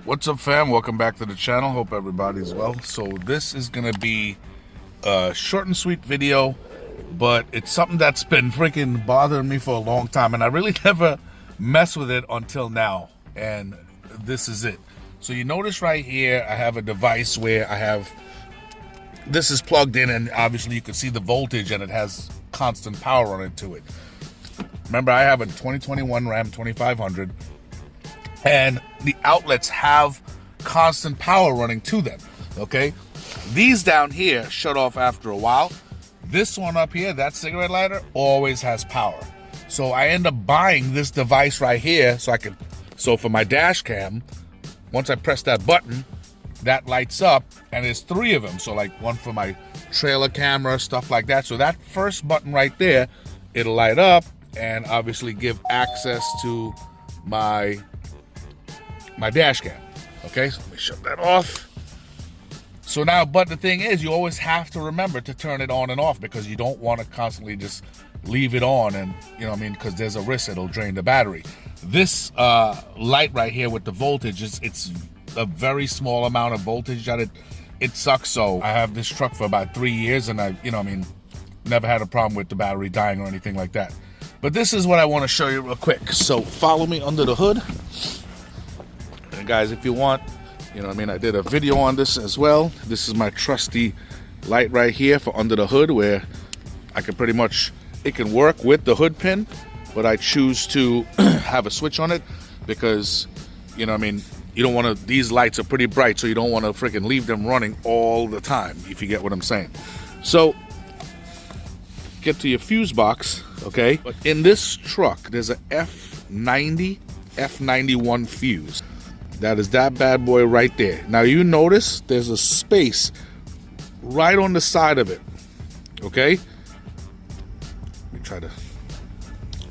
What's up, fam? Welcome back to the channel. Hope everybody's well. So this is gonna be a short and sweet video, but it's something that's been freaking bothering me for a long time, and I really never mess with it until now, and this is it. So you notice right here I have a device where this is plugged in, and obviously you can see the voltage, and it has constant power running to it. Remember, I have a 2021 Ram 2500, and the outlets have constant power running to them, okay? These down here shut off after a while. This one up here, that cigarette lighter, always has power. So I end up buying this device right here so for my dash cam, once I press that button, that lights up, and there's 3 of them. So like one for my trailer camera, stuff like that. So that first button right there, it'll light up and obviously give access to my dash cam. Okay, so let me shut that off. So now, but the thing is, you always have to remember to turn it on and off, because you don't want to constantly just leave it on, and you know what I mean, because there's a risk it'll drain the battery. This light right here with the voltage, it's a very small amount of voltage that it sucks. So I have this truck for about 3 years, and I, you know what I mean, never had a problem with the battery dying or anything like that. But this is what I want to show you real quick. So follow me under the hood. And guys, if you want, you know what I mean, I did a video on this as well. This is my trusty light right here for under the hood, where I can pretty much, it can work with the hood pin, but I choose to have a switch on it because, you know what I mean, you don't want to, these lights are pretty bright, so you don't want to freaking leave them running all the time, if you get what I'm saying. So get to your fuse box, okay? But in this truck, there's a F90, F91 fuse. That is that bad boy right there. Now you notice there's a space right on the side of it, okay? Let me try to.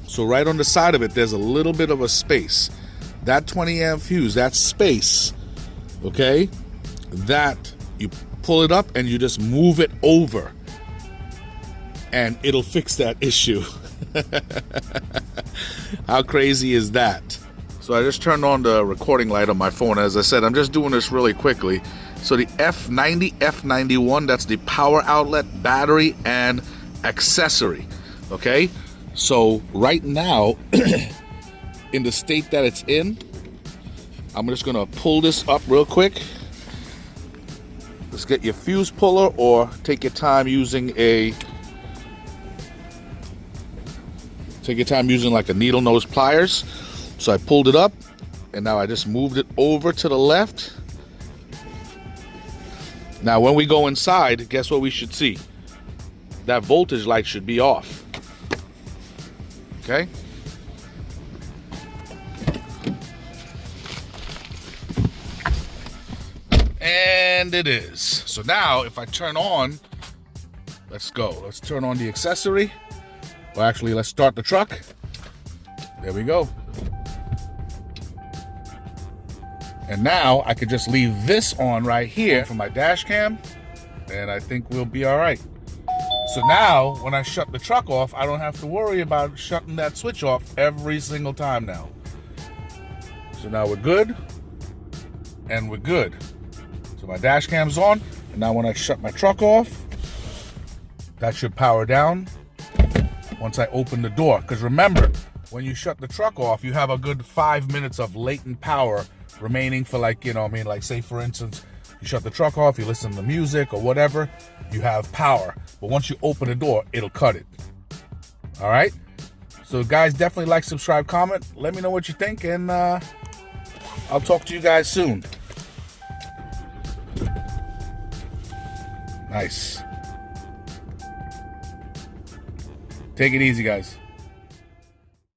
So right on the side of it, there's a little bit of a space. That 20 amp fuse, that space, okay? That, you pull it up and you just move it over, and it'll fix that issue. How crazy is that? So I just turned on the recording light on my phone. As I said, I'm just doing this really quickly. So the F90, F91, that's the power outlet, battery, and accessory, okay? So right now, in the state that it's in, I'm just gonna pull this up real quick. Let's get your fuse puller, or take your time using like a needle nose pliers. So I pulled it up, and now I just moved it over to the left. Now when we go inside, guess what we should see? That voltage light should be off. Okay? And it is. So now if I turn on, let's go. Let's turn on the accessory. Well, actually, let's start the truck. There we go. And now I could just leave this on right here for my dash cam, and I think we'll be all right. So now when I shut the truck off, I don't have to worry about shutting that switch off every single time now. So now we're good, and we're good. So my dash cam's on, and now when I shut my truck off, that should power down once I open the door. Because remember, when you shut the truck off, you have a good 5 minutes of latent power remaining for, like, you know what I mean, like say for instance, you shut the truck off, you listen to music or whatever, you have power. But once you open the door, it'll cut it. All right? So guys, definitely like, subscribe, comment. Let me know what you think, and I'll talk to you guys soon. Nice. Take it easy, guys.